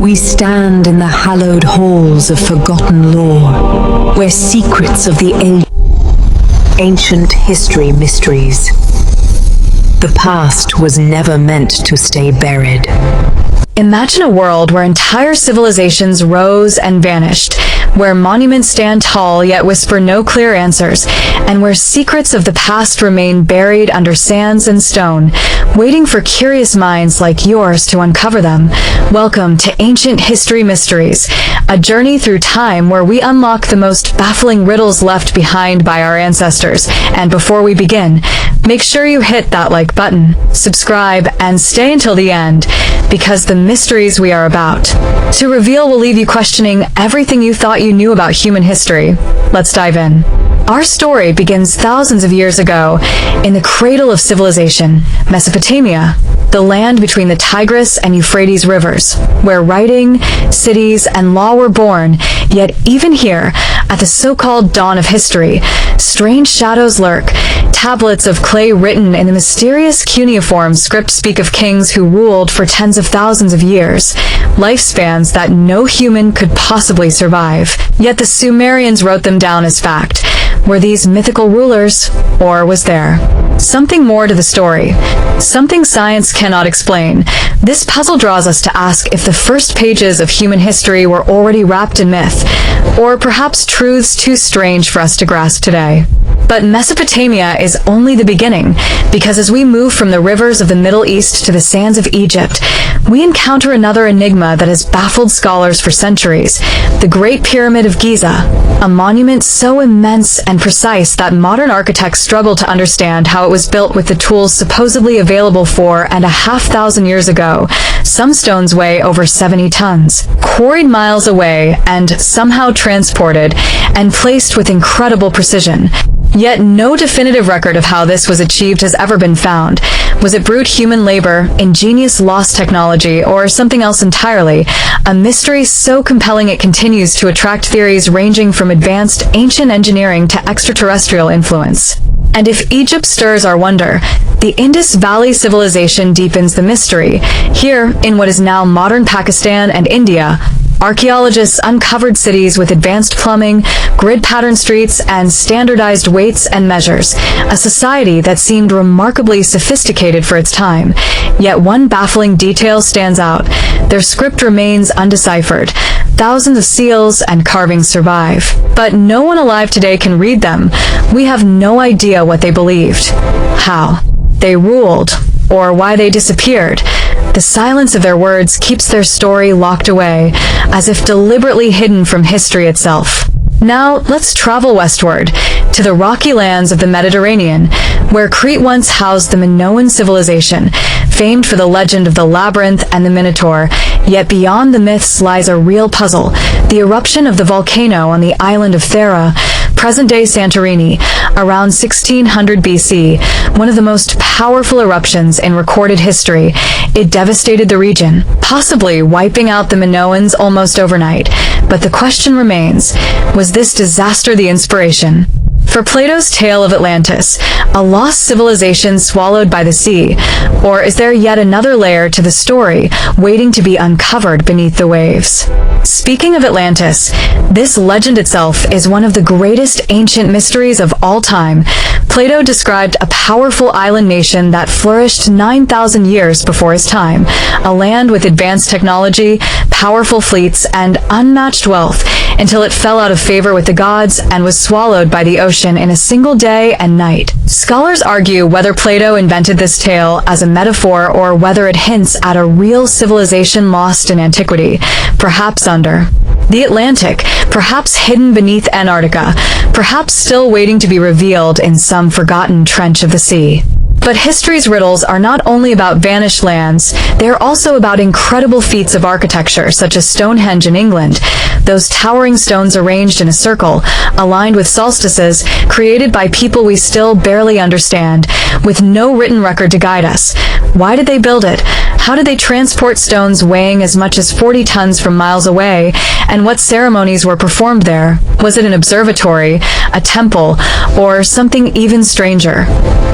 We stand in the hallowed halls of forgotten lore, where secrets of the ancient history mysteries. The past was never meant to stay buried. Imagine a world where entire civilizations rose and vanished, where monuments stand tall yet whisper no clear answers, and where secrets of the past remain buried under sands and stone, waiting for curious minds like yours to uncover them. Welcome to Ancient History Mysteries, a journey through time where we unlock the most baffling riddles left behind by our ancestors. And before we begin, make sure you hit that like button, subscribe, and stay until the end, because the mysteries we are about to reveal will leave you questioning everything you thought you knew about human history. Let's dive in. Our story begins thousands of years ago in the cradle of civilization, Mesopotamia, the land between the Tigris and Euphrates rivers, where writing, cities, and law were born. Yet even here, at the so-called dawn of history, strange shadows lurk. Tablets of clay written in the mysterious cuneiform script speak of kings who ruled for tens of thousands of years, lifespans that no human could possibly survive. Yet the Sumerians wrote them down as fact. Were these mythical rulers, or was there something more to the story? Something science cannot explain. This puzzle draws us to ask if the first pages of human history were already wrapped in myth, or perhaps truths too strange for us to grasp today. But Mesopotamia is only the beginning, because as we move from the rivers of the Middle East to the sands of Egypt, we encounter another enigma that has baffled scholars for centuries: the Great Pyramid of Giza, a monument so immense and precise that modern architects struggle to understand how it was built with the tools supposedly available 4,500 years ago. Some stones weigh over 70 tons, quarried miles away and somehow transported and placed with incredible precision. Yet no definitive record of how this was achieved has ever been found. Was it brute human labor, ingenious lost technology, or something else entirely? A mystery so compelling it continues to attract theories ranging from advanced ancient engineering to extraterrestrial influence. And if Egypt stirs our wonder, the Indus Valley civilization deepens the mystery. Here, in what is now modern Pakistan and India, archaeologists uncovered cities with advanced plumbing, grid-patterned streets, and standardized weights and measures, a society that seemed remarkably sophisticated for its time. Yet one baffling detail stands out: their script remains undeciphered. Thousands of seals and carvings survive, but no one alive today can read them. We have no idea what they believed, how they ruled, or why they disappeared. The silence of their words keeps their story locked away, as if deliberately hidden from history itself. Now, let's travel westward, to the rocky lands of the Mediterranean, where Crete once housed the Minoan civilization, famed for the legend of the labyrinth and the Minotaur. Yet beyond the myths lies a real puzzle: the eruption of the volcano on the island of Thera, present-day Santorini, around 1600 BC, one of the most powerful eruptions in recorded history. It devastated the region, possibly wiping out the Minoans almost overnight. But the question remains, was this disaster the inspiration for Plato's tale of Atlantis, a lost civilization swallowed by the sea? Or is there yet another layer to the story, waiting to be uncovered beneath the waves? Speaking of Atlantis, this legend itself is one of the greatest ancient mysteries of all time. Plato described a powerful island nation that flourished 9,000 years before his time, a land with advanced technology, powerful fleets, and unmatched wealth, until it fell out of favor with the gods and was swallowed by the ocean in a single day and night. Scholars argue whether Plato invented this tale as a metaphor or whether it hints at a real civilization lost in antiquity, perhaps under the Atlantic, perhaps hidden beneath Antarctica, perhaps still waiting to be revealed in some forgotten trench of the sea. But history's riddles are not only about vanished lands, they are also about incredible feats of architecture, such as Stonehenge in England. Those towering stones arranged in a circle, aligned with solstices, created by people we still barely understand, with no written record to guide us. Why did they build it? How did they transport stones weighing as much as 40 tons from miles away? And what ceremonies were performed there? Was it an observatory, a temple, or something even stranger?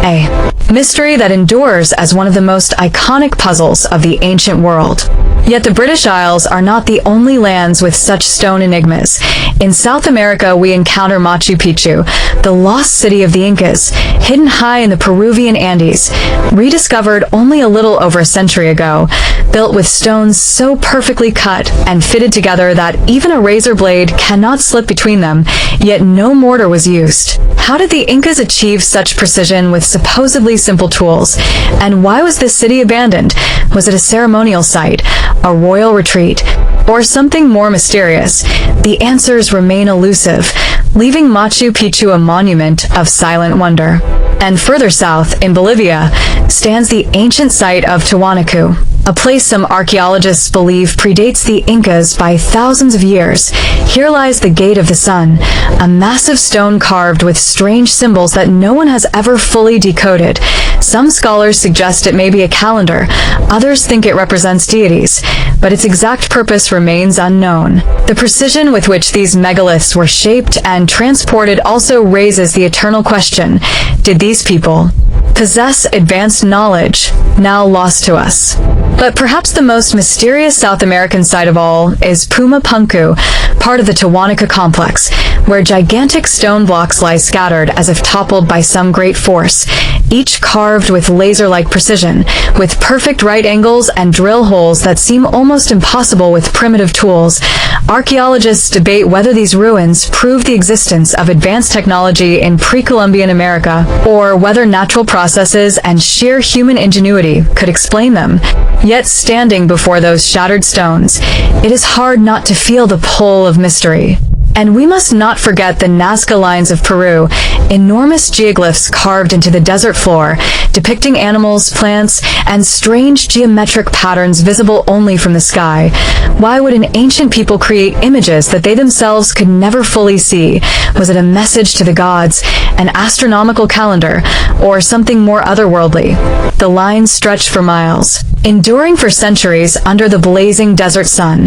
A mystery that endures as one of the most iconic puzzles of the ancient world. Yet the British Isles are not the only lands with such stone enigmas. In South America, we encounter Machu Picchu, the lost city of the Incas, hidden high in the Peruvian Andes, rediscovered only a little over a century ago, built with stones so perfectly cut and fitted together that even a razor blade cannot slip between them, yet no mortar was used. How did the Incas achieve such precision with supposedly simple tools? And why was this city abandoned? Was it a ceremonial site, a royal retreat, or something more mysterious? The answers remain elusive, leaving Machu Picchu a monument of silent wonder. And further south, in Bolivia, stands the ancient site of Tiwanaku, a place some archaeologists believe predates the Incas by thousands of years. Here lies the Gate of the Sun, a massive stone carved with strange symbols that no one has ever fully decoded. Some scholars suggest it may be a calendar, others think it represents deities, but its exact purpose remains unknown. The precision with which these megaliths were shaped and transported also raises the eternal question: did these people possess advanced knowledge now lost to us? But perhaps the most mysterious South American site of all is Puma Punku, part of the Tiwanaku complex, where gigantic stone blocks lie scattered as if toppled by some great force, each carved with laser-like precision, with perfect right angles and drill holes that seem almost impossible with primitive tools. Archaeologists debate whether these ruins prove the existence of advanced technology in pre-Columbian America, or whether natural processes and sheer human ingenuity could explain them. Yet standing before those shattered stones, it is hard not to feel the pull of mystery. And we must not forget the Nazca lines of Peru, enormous geoglyphs carved into the desert floor, depicting animals, plants, and strange geometric patterns visible only from the sky. Why would an ancient people create images that they themselves could never fully see? Was it a message to the gods, an astronomical calendar, or something more otherworldly? The lines stretched for miles, enduring for centuries under the blazing desert sun,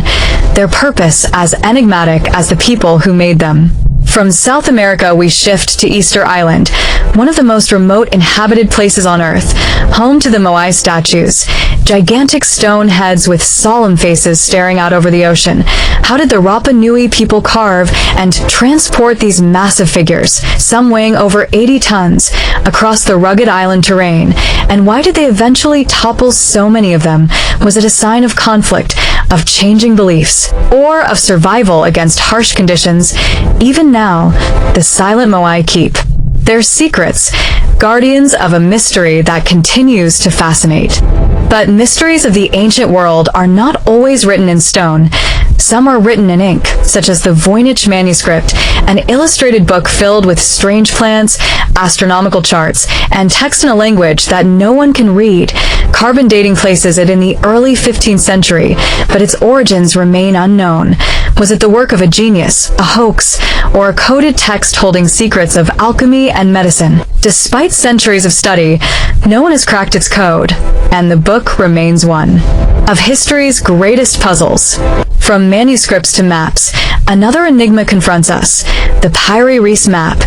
their purpose as enigmatic as the people who made them. From South America, we shift to Easter Island, one of the most remote inhabited places on Earth, home to the Moai statues, gigantic stone heads with solemn faces staring out over the ocean. How did the Rapa Nui people carve and transport these massive figures, some weighing over 80 tons, across the rugged island terrain? And why did they eventually topple so many of them? Was it a sign of conflict, of changing beliefs, or of survival against harsh conditions? Even now, the silent Moai keep their secrets, guardians of a mystery that continues to fascinate. But mysteries of the ancient world are not always written in stone. Some are written in ink, such as the Voynich manuscript, an illustrated book filled with strange plants, astronomical charts, and text in a language that no one can read. Carbon dating places it in the early 15th century, but its origins remain unknown. Was it the work of a genius, a hoax, or a coded text holding secrets of alchemy and medicine? Despite centuries of study, no one has cracked its code, and the book remains one of history's greatest puzzles. From manuscripts to maps, another enigma confronts us: the Piri Reis map,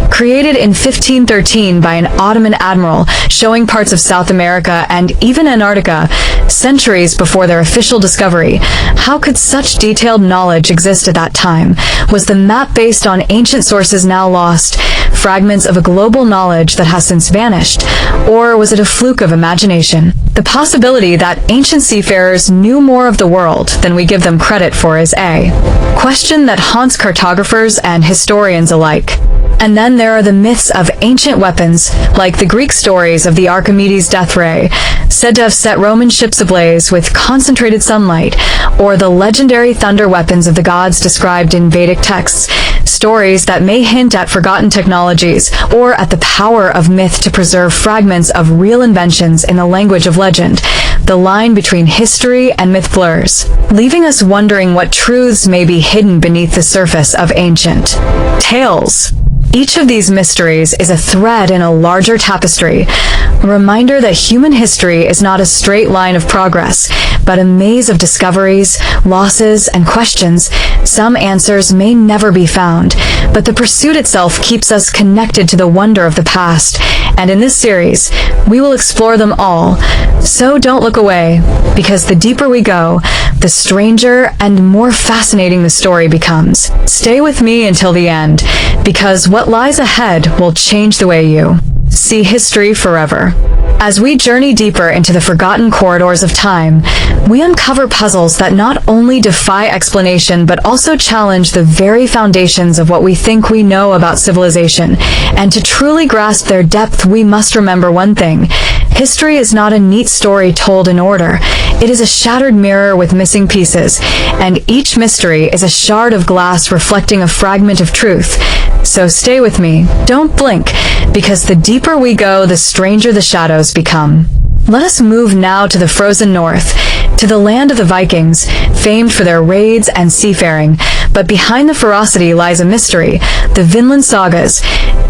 created in 1513 by an Ottoman admiral showing parts of South America and even Antarctica, centuries before their official discovery. How could such detailed knowledge exist at that time? Was the map based on ancient sources now lost, fragments of a global knowledge that has since vanished? Or was it a fluke of imagination? The possibility that ancient seafarers knew more of the world than we give them credit for is a question that haunts cartographers and historians alike. And then there are the myths of ancient weapons, like the Greek stories of the Archimedes' death ray, said to have set Roman ships ablaze with concentrated sunlight, or the legendary thunder weapons of the gods described in Vedic texts, stories that may hint at forgotten technologies, or at the power of myth to preserve fragments of real inventions in the language of legend. The line between history and myth blurs, leaving us wondering what truths may be hidden beneath the surface of ancient tales. Each of these mysteries is a thread in a larger tapestry, a reminder that human history is not a straight line of progress, but a maze of discoveries, losses, and questions. Some answers may never be found, but the pursuit itself keeps us connected to the wonder of the past, and in this series, we will explore them all. So don't look away, because the deeper we go, the stranger and more fascinating the story becomes. Stay with me until the end, because what lies ahead will change the way you see history forever. As we journey deeper into the forgotten corridors of time, we uncover puzzles that not only defy explanation but also challenge the very foundations of what we think we know about civilization. And to truly grasp their depth, we must remember one thing. History is not a neat story told in order. It is a shattered mirror with missing pieces, and each mystery is a shard of glass reflecting a fragment of truth. So stay with me, don't blink, because the deeper we go, the stranger the shadows become. Let us move now to the frozen north, to the land of the Vikings, famed for their raids and seafaring. But behind the ferocity lies a mystery, the Vinland Sagas,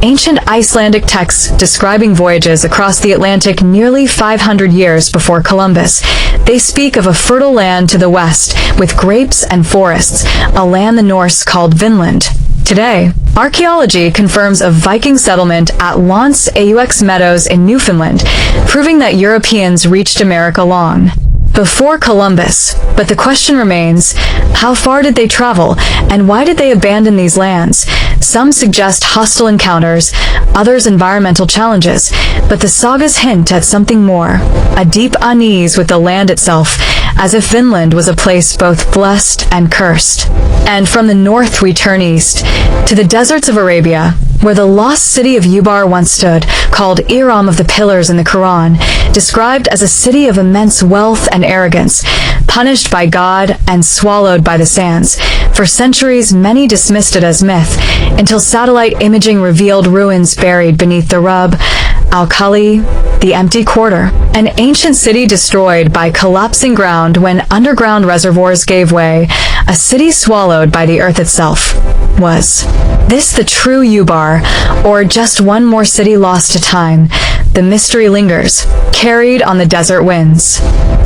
ancient Icelandic texts describing voyages across the Atlantic nearly 500 years before Columbus. They speak of a fertile land to the west, with grapes and forests, a land the Norse called Vinland. Today, archaeology confirms a Viking settlement at Lance Aux Meadows in Newfoundland, proving that Europeans reached America long before Columbus. But the question remains, how far did they travel, and why did they abandon these lands? Some suggest hostile encounters, others environmental challenges, but the sagas hint at something more, a deep unease with the land itself, as if Vinland was a place both blessed and cursed. And from the north we turn east, to the deserts of Arabia, where the lost city of Ubar once stood, called Iram of the Pillars in the Quran, described as a city of immense wealth and arrogance, punished by God and swallowed by the sands. For centuries, many dismissed it as myth, until satellite imaging revealed ruins buried beneath the Rub al-Khali, the empty quarter, an ancient city destroyed by collapsing ground when underground reservoirs gave way, a city swallowed by the earth itself. Was this the true Ubar, or just one more city lost to time? The mystery lingers, carried on the desert winds.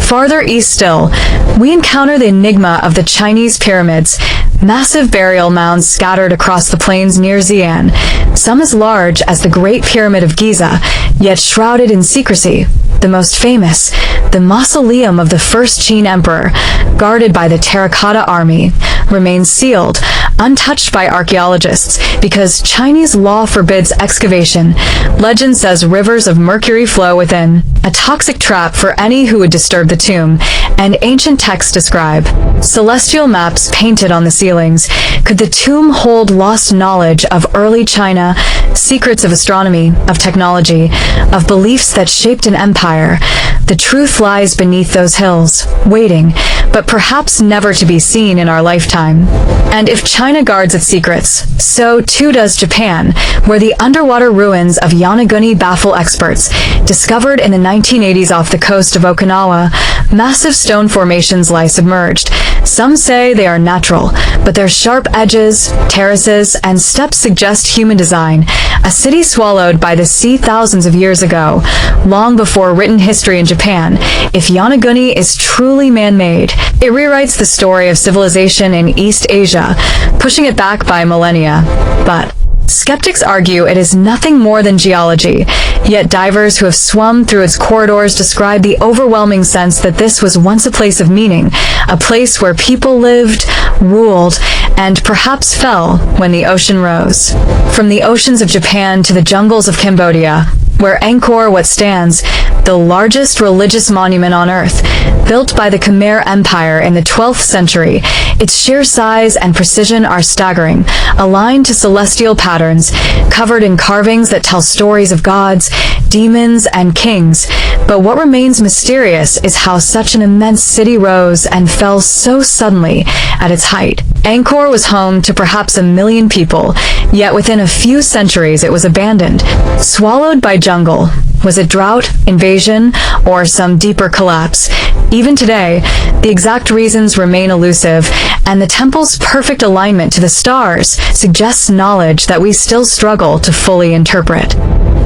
Farther east still, we encounter the enigma of the Chinese pyramids, massive burial mounds scattered across the plains near Xi'an, some as large as the Great Pyramid of Giza, yet shrouded in secrecy. The most famous, the mausoleum of the first Qin emperor, guarded by the Terracotta Army, remains sealed, untouched by archaeologists, because Chinese law forbids excavation. Legend says rivers of mercury flow within, a toxic trap for any who would disturb the tomb, and ancient texts describe celestial maps painted on the ceilings. Could the tomb hold lost knowledge of early China, secrets of astronomy, of technology, of beliefs that shaped an empire? The truth lies beneath those hills, waiting, but perhaps never to be seen in our lifetime. And if China guards its secrets, so too does Japan, where the underwater ruins of Yonaguni baffle experts. Discovered in the 1980s off the coast of Okinawa, massive stone formations lie submerged. Some say they are natural, but their sharp edges, terraces, and steps suggest human design. A city swallowed by the sea thousands of years ago, long before written history in Japan. If Yonaguni is truly man-made, it rewrites the story of civilization in East Asia, pushing it back by millennia. But skeptics argue it is nothing more than geology, yet divers who have swum through its corridors describe the overwhelming sense that this was once a place of meaning, a place where people lived, ruled, and perhaps fell when the ocean rose. From the oceans of Japan to the jungles of Cambodia, where Angkor Wat stands, the largest religious monument on Earth, built by the Khmer Empire in the 12th century. Its sheer size and precision are staggering, aligned to celestial patterns, covered in carvings that tell stories of gods, demons, and kings. But what remains mysterious is how such an immense city rose and fell so suddenly at its height. Angkor was home to perhaps 1 million people, yet within a few centuries it was abandoned, swallowed by jungle, Was it drought, invasion, or some deeper collapse? Even today, the exact reasons remain elusive, and the temple's perfect alignment to the stars suggests knowledge that we still struggle to fully interpret.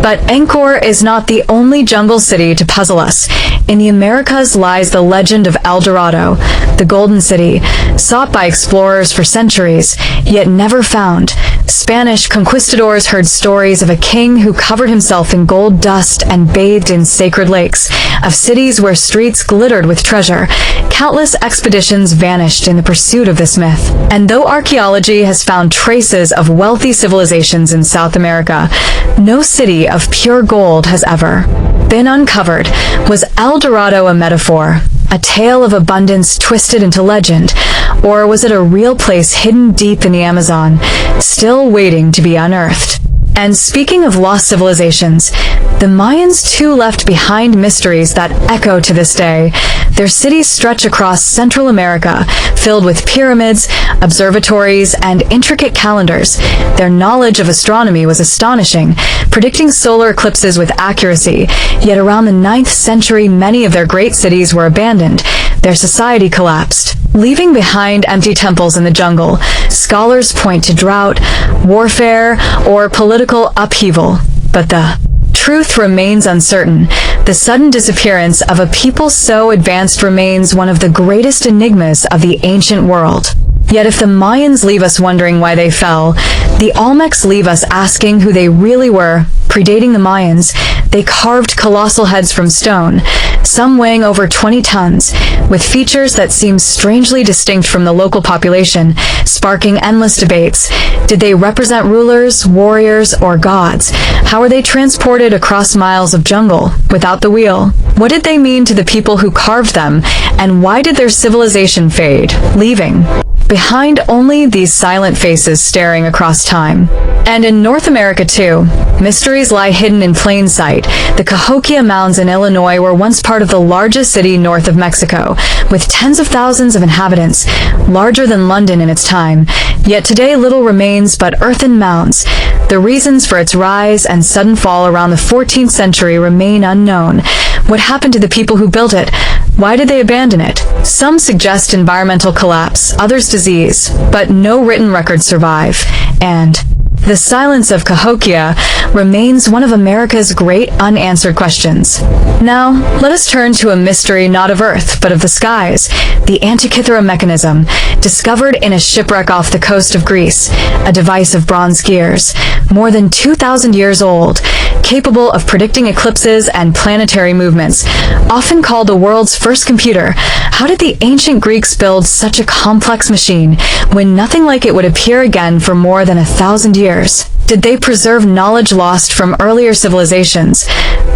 But Angkor is not the only jungle city to puzzle us. In the Americas lies the legend of El Dorado, the Golden City, sought by explorers for centuries, yet never found. Spanish conquistadors heard stories of a king who covered himself in gold dust and bathed in sacred lakes, of cities where streets glittered with treasure. Countless expeditions vanished in the pursuit of this myth. And though archaeology has found traces of wealthy civilizations in South America, no city of pure gold has ever been uncovered. Was El Dorado a metaphor, a tale of abundance twisted into legend, or was it a real place hidden deep in the Amazon, still waiting to be unearthed? And speaking of lost civilizations, the Mayans too left behind mysteries that echo to this day. Their cities stretch across Central America, filled with pyramids, observatories, and intricate calendars. Their knowledge of astronomy was astonishing, predicting solar eclipses with accuracy. Yet around the 9th century, many of their great cities were abandoned. Their society collapsed, leaving behind empty temples in the jungle. Scholars point to drought, warfare, or political upheaval, but the truth remains uncertain. The sudden disappearance of a people so advanced remains one of the greatest enigmas of the ancient world. Yet if the Mayans leave us wondering why they fell, the Olmecs leave us asking who they really were. Predating the Mayans, they carved colossal heads from stone, some weighing over 20 tons, with features that seem strangely distinct from the local population, sparking endless debates. Did they represent rulers, warriors, or gods? How were they transported across miles of jungle without the wheel? What did they mean to the people who carved them, and why did their civilization fade, leaving behind only these silent faces staring across time? And in North America too, mysteries lie hidden in plain sight. The Cahokia Mounds in Illinois were once part of the largest city north of Mexico, with tens of thousands of inhabitants, larger than London in its time. Yet today little remains but earthen mounds. The reasons for its rise and sudden fall around the 14th century remain unknown. What happened to the people who built it? Why did they abandon it? Some suggest environmental collapse, others disease, but no written records survive. And the silence of Cahokia remains one of America's great unanswered questions. Now, let us turn to a mystery not of Earth, but of the skies, the Antikythera mechanism, discovered in a shipwreck off the coast of Greece, a device of bronze gears, more than 2,000 years old, capable of predicting eclipses and planetary movements. Often called the world's first computer, how did the ancient Greeks build such a complex machine when nothing like it would appear again for more than 1,000 years? Did they preserve knowledge lost from earlier civilizations?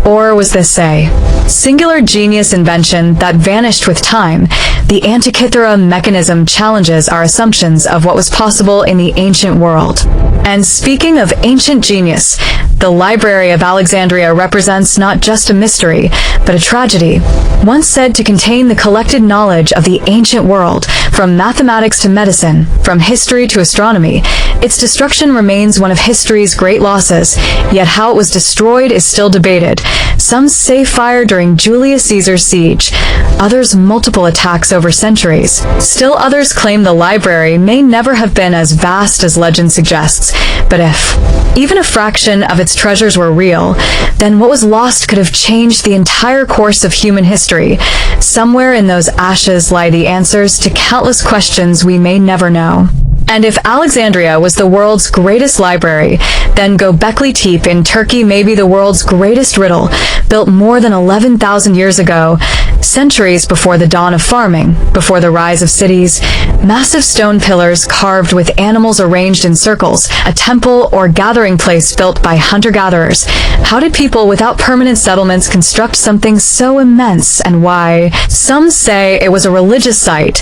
Or was this a singular genius invention that vanished with time? The Antikythera mechanism challenges our assumptions of what was possible in the ancient world. And speaking of ancient genius, the Library of Alexandria represents not just a mystery, but a tragedy. Once said to contain the collected knowledge of the ancient world, from mathematics to medicine, from history to astronomy, its destruction remains one of history's great losses, yet how it was destroyed is still debated. Some say fire during Julius Caesar's siege, others multiple attacks over centuries. Still others claim the library may never have been as vast as legend suggests. But if even a fraction of its treasures were real, then what was lost could have changed the entire course of human history. Somewhere in those ashes lie the answers to countless questions we may never know. And if Alexandria was the world's greatest library, then Göbekli Tepe in Turkey may be the world's greatest riddle, built more than 11,000 years ago, centuries before the dawn of farming, before the rise of cities. Massive stone pillars carved with animals arranged in circles, a temple or gathering place built by hunter-gatherers. How did people without permanent settlements construct something so immense, and why? Some say it was a religious site,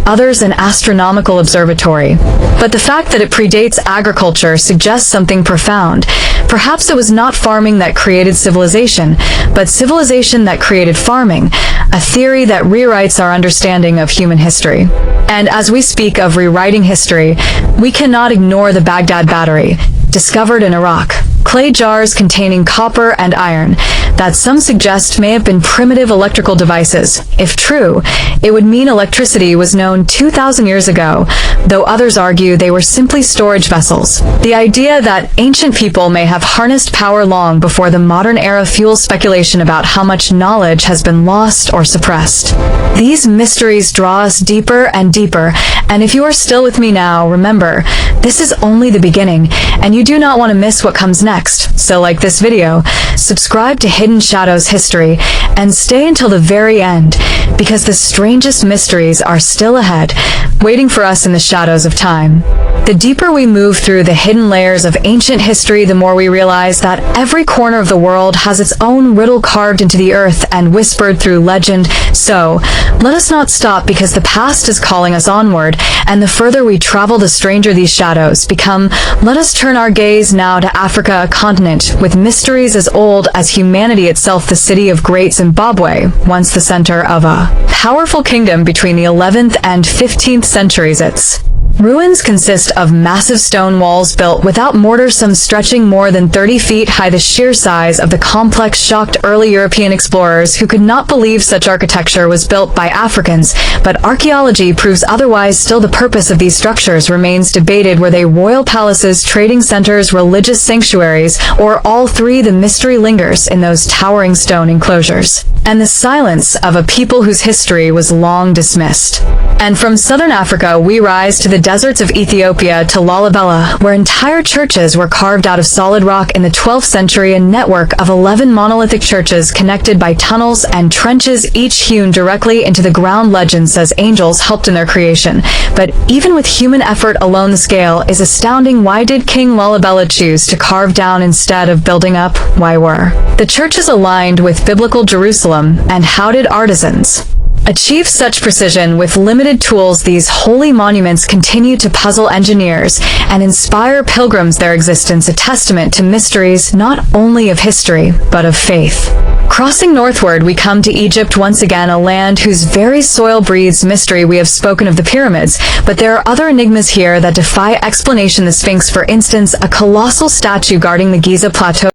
others an astronomical observatory. But the fact that it predates agriculture suggests something profound. Perhaps it was not farming that created civilization, but civilization that created farming, a theory that rewrites our understanding of human history. And as we speak of rewriting history, we cannot ignore the Baghdad Battery, discovered in Iraq, clay jars containing copper and iron that some suggest may have been primitive electrical devices. If true, it would mean electricity was known 2,000 years ago, though others argue they were simply storage vessels. The idea that ancient people may have harnessed power long before the modern era fuels speculation about how much knowledge has been lost or suppressed. These mysteries draw us deeper and deeper, and if you are still with me now, remember, this is only the beginning, and you do not want to miss what comes next. So like this video, subscribe to Hidden Shadows History, and stay until the very end, because the strangest mysteries are still ahead, waiting for us in the shadows of time. The deeper we move through the hidden layers of ancient history, the more we realize that every corner of the world has its own riddle carved into the earth and whispered through legend. So, let us not stop, because the past is calling us onward, and the further we travel, the stranger these shadows become. Let us turn our gaze now to Africa, a continent with mysteries as old as humanity itself. The city of Great Zimbabwe, once the center of a powerful kingdom between the 11th and 15th centuries. Its ruins consist of massive stone walls built without mortar, some stretching more than 30 feet high. The sheer size of the complex shocked early European explorers, who could not believe such architecture was built by Africans, but archaeology proves otherwise. Still, the purpose of these structures remains debated. Were they royal palaces, trading centers, religious sanctuaries, or all three? The mystery lingers in those towering stone enclosures, and the silence of a people whose history was long dismissed. And from southern Africa, we rise to the deserts of Ethiopia, to Lalibela, where entire churches were carved out of solid rock in the 12th century. A network of 11 monolithic churches connected by tunnels and trenches, each hewn directly into the ground. Legend says angels helped in their creation, but even with human effort alone, the scale is astounding. Why did King Lalibela choose to carve down instead of building up? Why were the churches aligned with biblical Jerusalem, and how did artisans achieve such precision with limited tools? These holy monuments continue to puzzle engineers and inspire pilgrims, their existence a testament to mysteries not only of history, but of faith. Crossing northward, we come to Egypt once again, a land whose very soil breathes mystery. We have spoken of the pyramids, but there are other enigmas here that defy explanation. The Sphinx, for instance, a colossal statue guarding the Giza Plateau,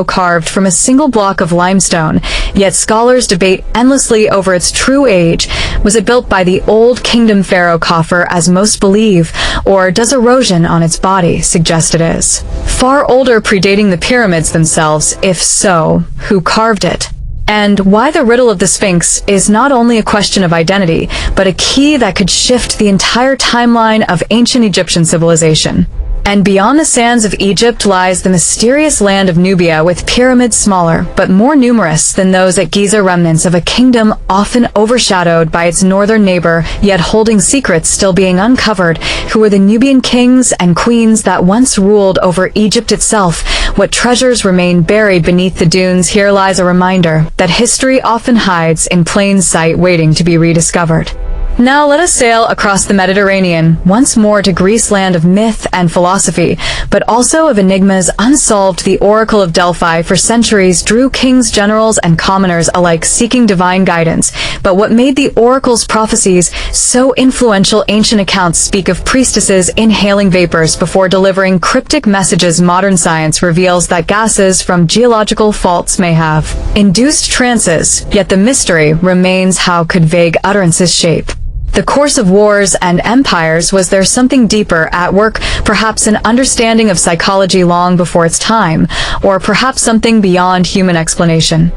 carved from a single block of limestone, yet scholars debate endlessly over its true age. Was it built by the Old Kingdom pharaoh Khafre, as most believe, or does erosion on its body suggest it is far older, predating the pyramids themselves? If so, who carved it? And why the riddle of the Sphinx is not only a question of identity, but a key that could shift the entire timeline of ancient Egyptian civilization. And beyond the sands of Egypt lies the mysterious land of Nubia, with pyramids smaller but more numerous than those at Giza, remnants of a kingdom often overshadowed by its northern neighbor, yet holding secrets still being uncovered. Who were the Nubian kings and queens that once ruled over Egypt itself? What treasures remain buried beneath the dunes? Here lies a reminder that history often hides in plain sight, waiting to be rediscovered. Now let us sail across the Mediterranean, once more to Greece, land of myth and philosophy, but also of enigmas unsolved. The Oracle of Delphi for centuries drew kings, generals, and commoners alike, seeking divine guidance. But what made the oracle's prophecies so influential? Ancient accounts speak of priestesses inhaling vapors before delivering cryptic messages. Modern science reveals that gases from geological faults may have induced trances, yet the mystery remains: how could vague utterances shape the course of wars and empires? Was there something deeper at work, perhaps an understanding of psychology long before its time, or perhaps something beyond human explanation?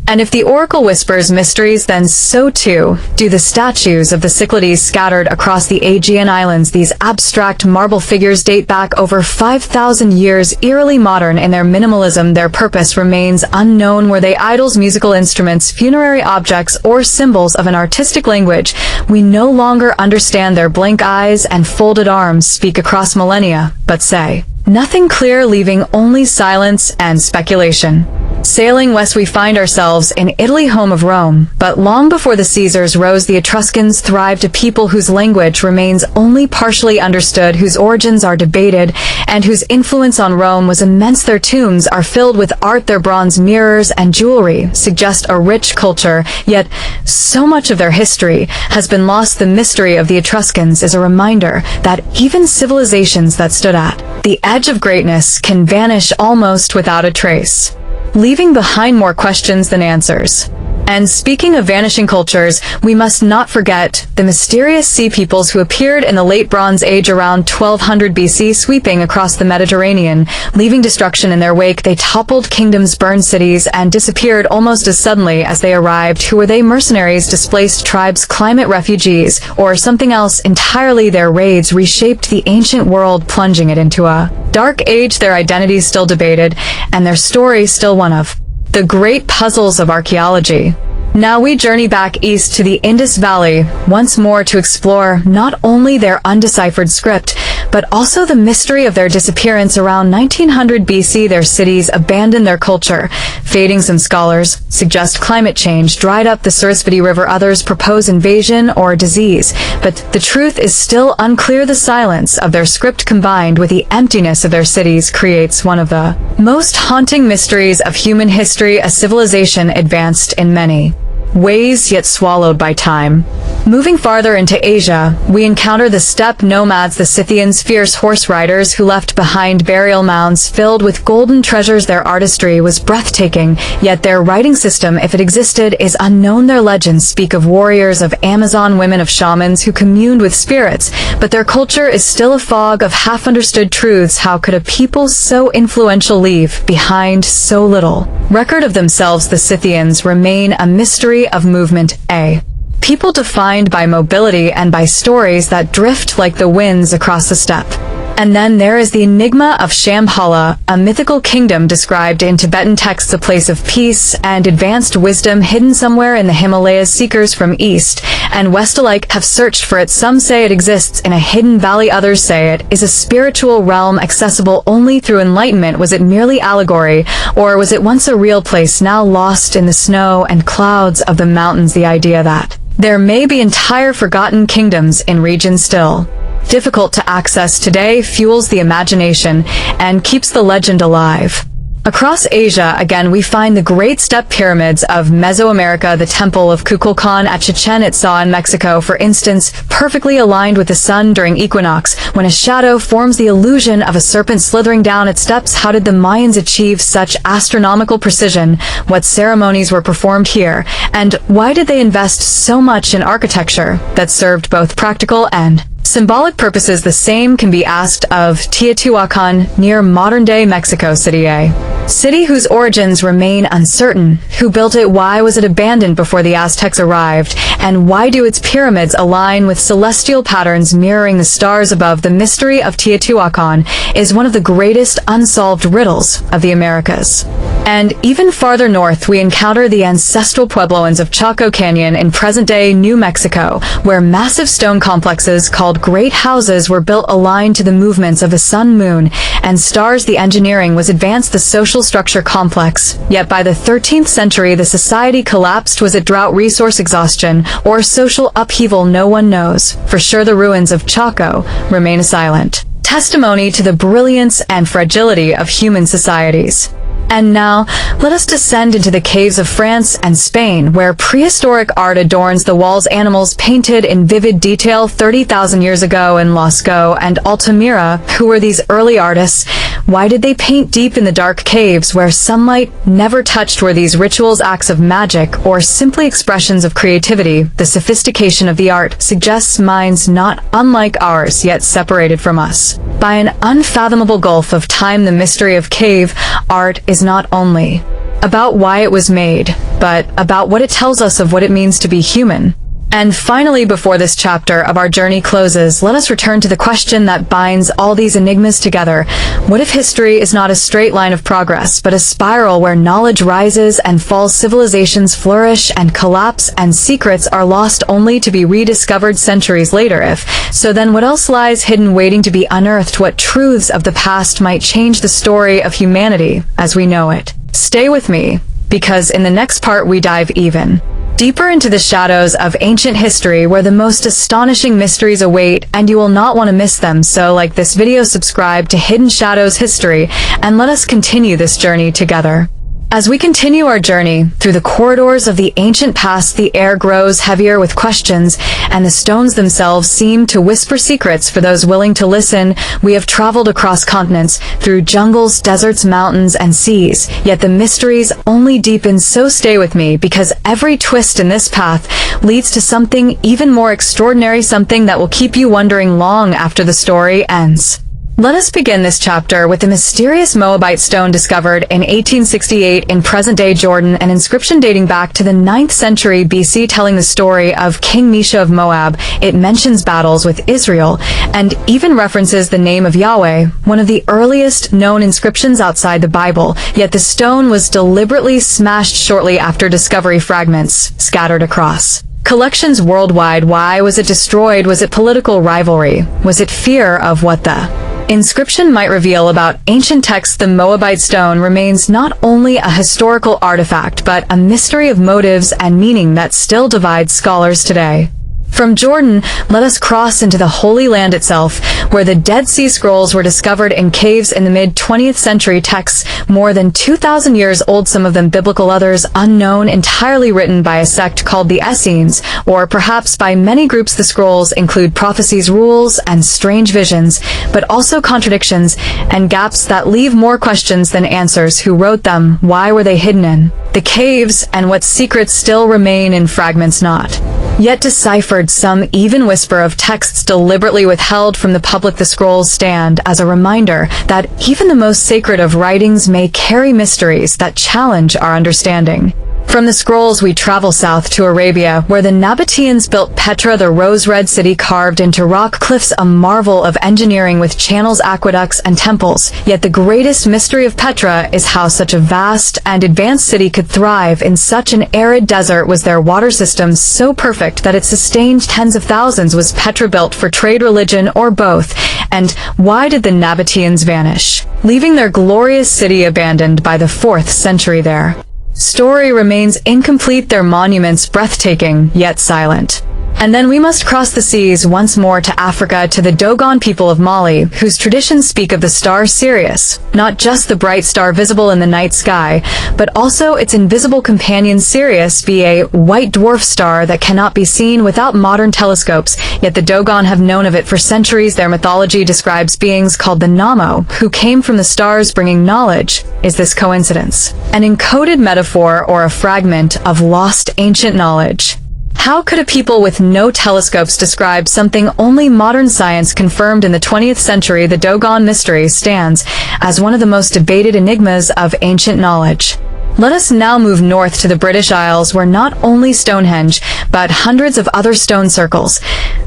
And if the oracle whispers mysteries, then so too do the statues of the Cyclades scattered across the Aegean islands. These abstract marble figures date back over 5,000 years, eerily modern in their minimalism. Their purpose remains unknown. Were they idols, musical instruments, funerary objects, or symbols of an artistic language we no longer understand? Their blank eyes and folded arms speak across millennia, but say nothing clear, leaving only silence and speculation. Sailing west, we find ourselves in Italy, home of Rome. But long before the Caesars rose, the Etruscans thrived, a people whose language remains only partially understood, whose origins are debated, and whose influence on Rome was immense. Their tombs are filled with art, their bronze mirrors and jewelry suggest a rich culture, yet so much of their history has been lost. The mystery of the Etruscans is a reminder that even civilizations that stood at the edge of greatness can vanish almost without a trace, leaving behind more questions than answers. And speaking of vanishing cultures, we must not forget the mysterious sea peoples who appeared in the late Bronze Age around 1200 BC, sweeping across the Mediterranean, leaving destruction in their wake. They toppled kingdoms, burned cities, and disappeared almost as suddenly as they arrived. Who were they? Mercenaries, displaced tribes, climate refugees, or something else entirely? Their raids reshaped the ancient world, plunging it into a dark age. Their identity still debated, and their story still one of the great puzzles of archaeology. Now we journey back east to the Indus Valley once more to explore not only their undeciphered script, but also the mystery of their disappearance. Around 1900 BC, their cities abandoned their culture, fading. Some scholars suggest climate change dried up the Sarasvati River, others propose invasion or disease, but the truth is still unclear. The silence of their script combined with the emptiness of their cities creates one of the most haunting mysteries of human history, a civilization advanced in many ways yet swallowed by time. Moving farther into Asia, we encounter the steppe nomads, the Scythians, fierce horse riders who left behind burial mounds filled with golden treasures. Their artistry was breathtaking, yet their writing system, if it existed, is unknown. Their legends speak of warriors, of Amazon women, of shamans who communed with spirits, but their culture is still a fog of half-understood truths. How could a people so influential leave behind so little record of themselves? The Scythians remain a mystery of movement, a people defined by mobility and by stories that drift like the winds across the steppe. And then there is the enigma of Shambhala, a mythical kingdom described in Tibetan texts, a place of peace and advanced wisdom hidden somewhere in the Himalayas. Seekers from east and west alike have searched for it. Some say it exists in a hidden valley, others say it is a spiritual realm accessible only through enlightenment. Was it merely allegory, or was it once a real place, now lost in the snow and clouds of the mountains? The idea that there may be entire forgotten kingdoms in regions still difficult to access today fuels the imagination and keeps the legend alive. Across Asia, again, we find the great step pyramids of Mesoamerica, the temple of Kukulkan at Chichen Itza in Mexico, for instance, perfectly aligned with the sun during equinox, when a shadow forms the illusion of a serpent slithering down its steps. How did the Mayans achieve such astronomical precision? What ceremonies were performed here? And why did they invest so much in architecture that served both practical and symbolic purposes? The same can be asked of Teotihuacan near modern-day Mexico City, a city whose origins remain uncertain. Who built it? Why was it abandoned before the Aztecs arrived? And why do its pyramids align with celestial patterns mirroring the stars above? The mystery of Teotihuacan is one of the greatest unsolved riddles of the Americas. And even farther north, we encounter the ancestral Puebloans of Chaco Canyon in present-day New Mexico, where massive stone complexes called great houses were built aligned to the movements of the sun, moon, and stars. The engineering was advanced, the social structure complex. Yet by the 13th century, the society collapsed. Was it drought, resource exhaustion, or social upheaval? No one knows. For sure, the ruins of Chaco remain a silent testimony to the brilliance and fragility of human societies. And now, let us descend into the caves of France and Spain, where prehistoric art adorns the walls, animals painted in vivid detail 30,000 years ago in Lascaux and Altamira. Who were these early artists? Why did they paint deep in the dark caves where sunlight never touched? Were these rituals acts of magic or simply expressions of creativity? The sophistication of the art suggests minds not unlike ours, yet separated from us by an unfathomable gulf of time. The mystery of cave art is not only about why it was made, but about what it tells us of what it means to be human. And finally, before this chapter of our journey closes, let us return to the question that binds all these enigmas together. What if history is not a straight line of progress, but a spiral where knowledge rises and falls, civilizations flourish and collapse, and secrets are lost only to be rediscovered centuries later? If so, then what else lies hidden, waiting to be unearthed? What truths of the past might change the story of humanity as we know it? Stay with me, because in the next part we dive even deeper into the shadows of ancient history where the most astonishing mysteries await, and you will not want to miss them. So like this video, subscribe to Hidden Shadows History, and let us continue this journey together. As we continue our journey through the corridors of the ancient past, the air grows heavier with questions, and the stones themselves seem to whisper secrets for those willing to listen. We have traveled across continents, through jungles, deserts, mountains, and seas, yet the mysteries only deepen. So stay with me, because every twist in this path leads to something even more extraordinary, something that will keep you wondering long after the story ends. Let us begin this chapter with the mysterious Moabite stone discovered in 1868 in present-day Jordan, an inscription dating back to the 9th century BC telling the story of King Mesha of Moab. It mentions battles with Israel and even references the name of Yahweh, one of the earliest known inscriptions outside the Bible, yet the stone was deliberately smashed shortly after discovery, fragments scattered across collections worldwide. Why was it destroyed? Was it political rivalry? Was it fear of what the inscription might reveal about ancient texts? The Moabite stone remains not only a historical artifact, but a mystery of motives and meaning that still divides scholars today. From Jordan, let us cross into the Holy Land itself, where the Dead Sea Scrolls were discovered in caves in the mid-20th century. Texts more than 2,000 years old, some of them biblical, others unknown, entirely written by a sect called the Essenes, or perhaps by many groups. The scrolls include prophecies, rules, and strange visions, but also contradictions and gaps that leave more questions than answers. Who wrote them? Why were they hidden in the caves? And what secrets still remain in fragments not yet deciphered? Some even whisper of texts deliberately withheld from the public. The scrolls stand as a reminder that even the most sacred of writings may carry mysteries that challenge our understanding. From the scrolls we travel south to Arabia, where the Nabateans built Petra, the rose-red city carved into rock cliffs, a marvel of engineering with channels, aqueducts, and temples. Yet the greatest mystery of Petra is how such a vast and advanced city could thrive in such an arid desert. Was their water system so perfect that it sustained tens of thousands? Was Petra built for trade, religion, or both? And why did the Nabateans vanish, leaving their glorious city abandoned by the 4th century? Their story remains incomplete, their monuments breathtaking yet silent. And then we must cross the seas once more to Africa, to the Dogon people of Mali, whose traditions speak of the star Sirius, not just the bright star visible in the night sky, but also its invisible companion Sirius, be a white dwarf star that cannot be seen without modern telescopes, yet the Dogon have known of it for centuries. Their mythology describes beings called the Namo, who came from the stars bringing knowledge. Is this coincidence? An encoded metaphor or a fragment of lost ancient knowledge? How could a people with no telescopes describe something only modern science confirmed in the 20th century? The Dogon mystery stands as one of the most debated enigmas of ancient knowledge. Let us now move north to the British Isles, where not only Stonehenge, but hundreds of other stone circles,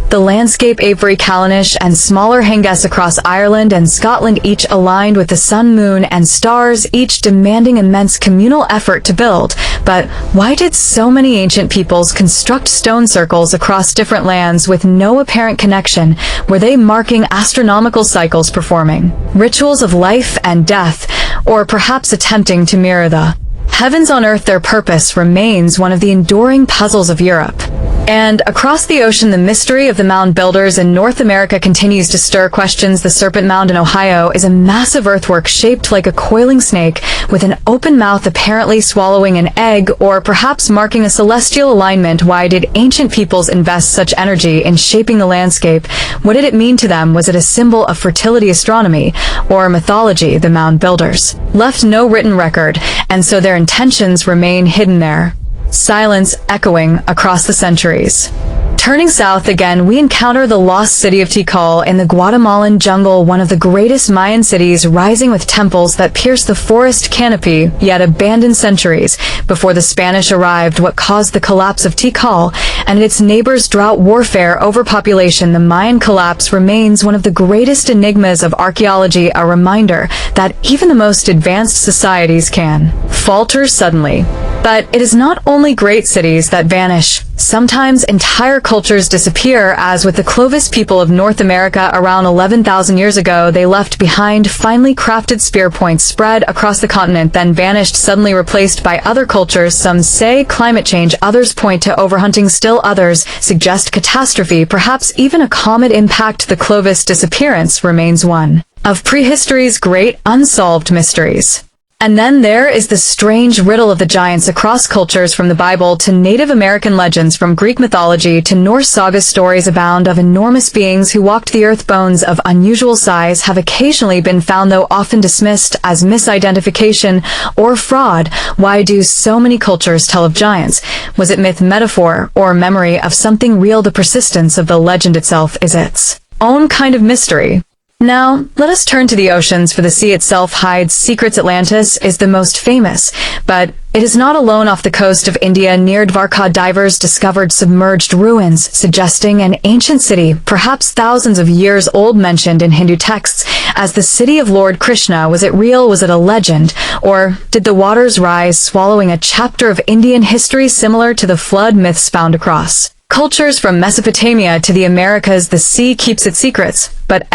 the landscape Avery Callanish, and smaller Henges across Ireland and Scotland, each aligned with the sun, moon, and stars, each demanding immense communal effort to build. But why did so many ancient peoples construct stone circles across different lands with no apparent connection? Were they marking astronomical cycles, performing rituals of life and death, or perhaps attempting to mirror the heavens on earth? Their purpose remains one of the enduring puzzles of Europe. And across the ocean, the mystery of the mound builders in North America continues to stir questions. The Serpent Mound in Ohio is a massive earthwork shaped like a coiling snake, with an open mouth apparently swallowing an egg, or perhaps marking a celestial alignment. Why did ancient peoples invest such energy in shaping the landscape? What did it mean to them? Was it a symbol of fertility, astronomy, or mythology? The mound builders left no written record, and so their intentions remain hidden there, silence echoing across the centuries. Turning south again, we encounter the lost city of Tikal in the Guatemalan jungle, one of the greatest Mayan cities, rising with temples that pierce the forest canopy, yet abandoned centuries before the Spanish arrived. What caused the collapse of Tikal and its neighbors? Drought, warfare, overpopulation. The Mayan collapse remains one of the greatest enigmas of archaeology, a reminder that even the most advanced societies can falter suddenly. But it is not only great cities that vanish. Sometimes entire cultures disappear, as with the Clovis people of North America around 11,000 years ago. They left behind finely crafted spear points spread across the continent, then vanished, suddenly replaced by other cultures. Some say climate change, others point to overhunting, still others suggest catastrophe, perhaps even a comet impact. The Clovis disappearance remains one of prehistory's great unsolved mysteries. And then there is the strange riddle of the giants. Across cultures, from the Bible to Native American legends, from Greek mythology to Norse sagas, stories abound of enormous beings who walked the earth. Bones of unusual size have occasionally been found, though often dismissed as misidentification or fraud. Why do so many cultures tell of giants? Was it myth, metaphor, or memory of something real? The persistence of the legend itself is its own kind of mystery. Now, let us turn to the oceans, for the sea itself hides secrets. Atlantis is the most famous, but it is not alone. Off the coast of India, near Dwarka, divers discovered submerged ruins, suggesting an ancient city, perhaps thousands of years old, mentioned in Hindu texts as the city of Lord Krishna. Was it real? Was it a legend? Or did the waters rise, swallowing a chapter of Indian history similar to the flood myths found across cultures? From Mesopotamia to the Americas, the sea keeps its secrets, but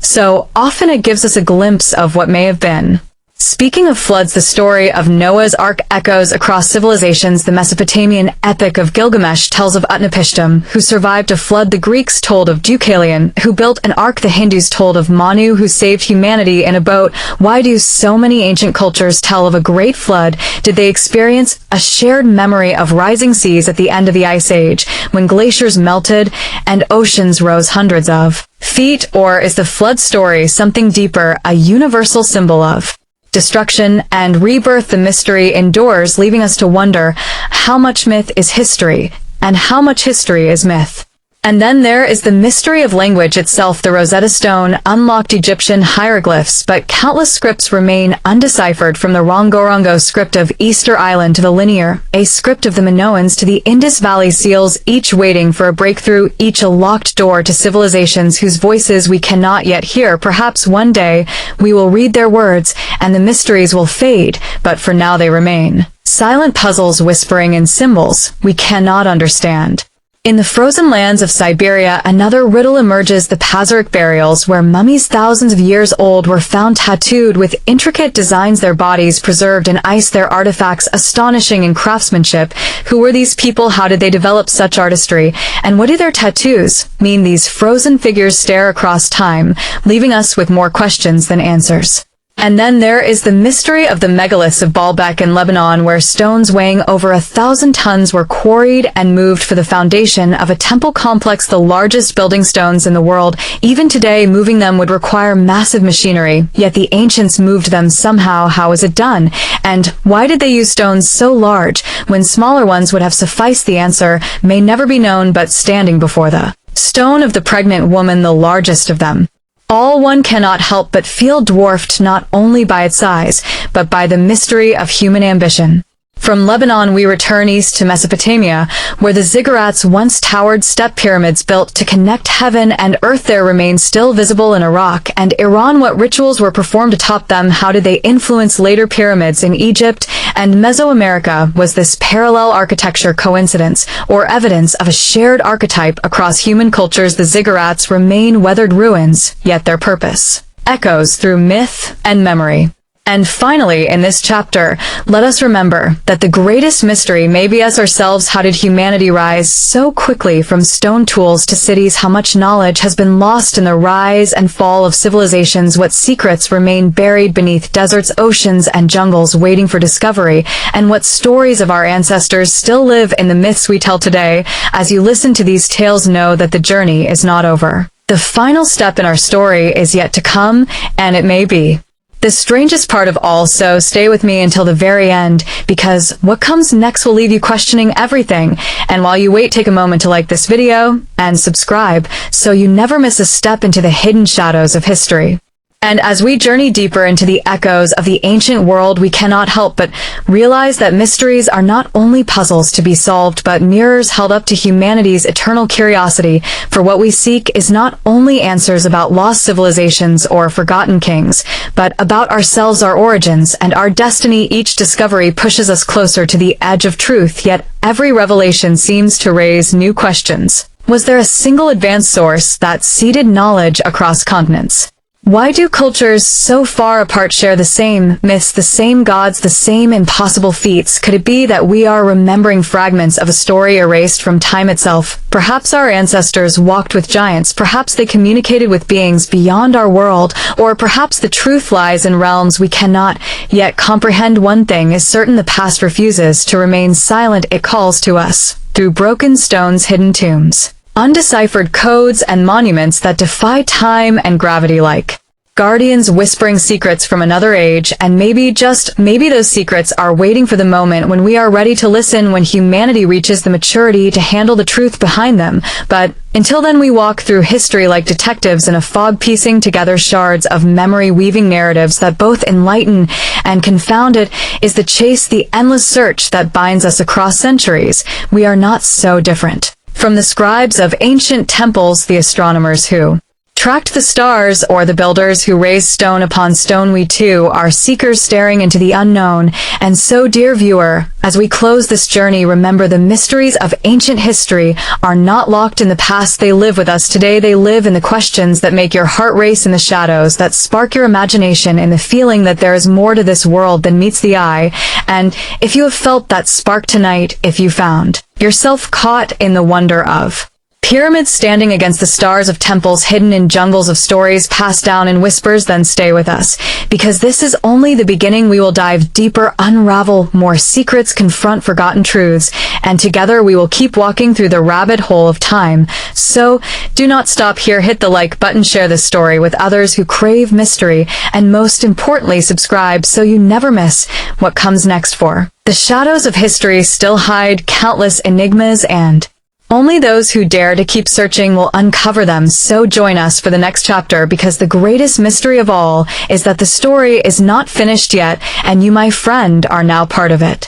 so often it gives us a glimpse of what may have been. Speaking of floods, the story of Noah's Ark echoes across civilizations. The Mesopotamian epic of Gilgamesh tells of Utnapishtim, who survived a flood. The Greeks told of Deucalion, who built an ark. The Hindus told of Manu, who saved humanity in a boat. Why do so many ancient cultures tell of a great flood? Did they experience a shared memory of rising seas at the end of the Ice Age, when glaciers melted and oceans rose hundreds of feet? Or is the flood story something deeper, a universal symbol of destruction and rebirth? The mystery endures, leaving us to wonder how much myth is history and how much history is myth. And then there is the mystery of language itself. The Rosetta Stone unlocked Egyptian hieroglyphs, but countless scripts remain undeciphered, from the Rongorongo script of Easter Island to the Linear, a script of the Minoans, to the Indus Valley seals, each waiting for a breakthrough, each a locked door to civilizations whose voices we cannot yet hear. Perhaps one day we will read their words and the mysteries will fade, but for now they remain silent puzzles, whispering in symbols we cannot understand. In the frozen lands of Siberia, another riddle emerges: the Pazyryk burials, where mummies thousands of years old were found tattooed with intricate designs, their bodies preserved in ice, their artifacts astonishing in craftsmanship. Who were these people? How did they develop such artistry? And what do their tattoos mean? These frozen figures stare across time, leaving us with more questions than answers. And then there is the mystery of the megaliths of Baalbek in Lebanon, where stones weighing over 1,000 tons were quarried and moved for the foundation of a temple complex, the largest building stones in the world. Even today, moving them would require massive machinery, yet the ancients moved them somehow. How is it done? And why did they use stones so large when smaller ones would have sufficed? The answer may never be known, but standing before the stone of the pregnant woman, the largest of them all, one cannot help but feel dwarfed, not only by its size, but by the mystery of human ambition. From Lebanon we return east to Mesopotamia, where the ziggurats once towered step pyramids built to connect heaven and earth. There remain still visible in Iraq and Iran. What rituals were performed atop them? How did they influence later pyramids in Egypt and Mesoamerica? Was this parallel architecture coincidence or evidence of a shared archetype across human cultures? The ziggurats remain weathered ruins, yet their purpose echoes through myth and memory. And finally, in this chapter, let us remember that the greatest mystery may be us ourselves. How did humanity rise so quickly from stone tools to cities? How much knowledge has been lost in the rise and fall of civilizations? What secrets remain buried beneath deserts, oceans, and jungles, waiting for discovery? And what stories of our ancestors still live in the myths we tell today? As you listen to these tales, know that the journey is not over. The final step in our story is yet to come, and it may be the strangest part of all, so stay with me until the very end, because what comes next will leave you questioning everything. And while you wait, take a moment to like this video and subscribe so you never miss a step into the hidden shadows of history. And as we journey deeper into the echoes of the ancient world, we cannot help but realize that mysteries are not only puzzles to be solved, but mirrors held up to humanity's eternal curiosity. For what we seek is not only answers about lost civilizations or forgotten kings, but about ourselves, our origins, and our destiny. Each discovery pushes us closer to the edge of truth, yet every revelation seems to raise new questions. Was there a single advanced source that seeded knowledge across continents? Why do cultures so far apart share the same myths, the same gods, the same impossible feats? Could it be that we are remembering fragments of a story erased from time itself? Perhaps our ancestors walked with giants, perhaps they communicated with beings beyond our world, or perhaps the truth lies in realms we cannot yet comprehend. One thing is certain: the past refuses to remain silent. It calls to us through broken stones, hidden tombs, undeciphered codes, and monuments that defy time and gravity, like guardians whispering secrets from another age. And maybe, just maybe, those secrets are waiting for the moment when we are ready to listen, when humanity reaches the maturity to handle the truth behind them. But until then, we walk through history like detectives in a fog, piecing together shards of memory, weaving narratives that both enlighten and confound. It is the chase, the endless search that binds us across centuries. We are not so different from the scribes of ancient temples, the astronomers who tracked the stars, or the builders who raised stone upon stone. We too are seekers staring into the unknown. And so, dear viewer, as we close this journey, remember the mysteries of ancient history are not locked in the past. They live with us today. They live in the questions that make your heart race, in the shadows that spark your imagination, in the feeling that there is more to this world than meets the eye. And if you have felt that spark tonight, if you found yourself caught in the wonder of pyramids standing against the stars, of temples hidden in jungles of stories passed down in whispers, then stay with us, because this is only the beginning. We will dive deeper, unravel more secrets, confront forgotten truths, and together we will keep walking through the rabbit hole of time. So do not stop here. Hit the like button, share this story with others who crave mystery, and most importantly, subscribe so you never miss what comes next. For the shadows of history still hide countless enigmas, and only those who dare to keep searching will uncover them. So join us for the next chapter, because the greatest mystery of all is that the story is not finished yet, and you, my friend, are now part of it.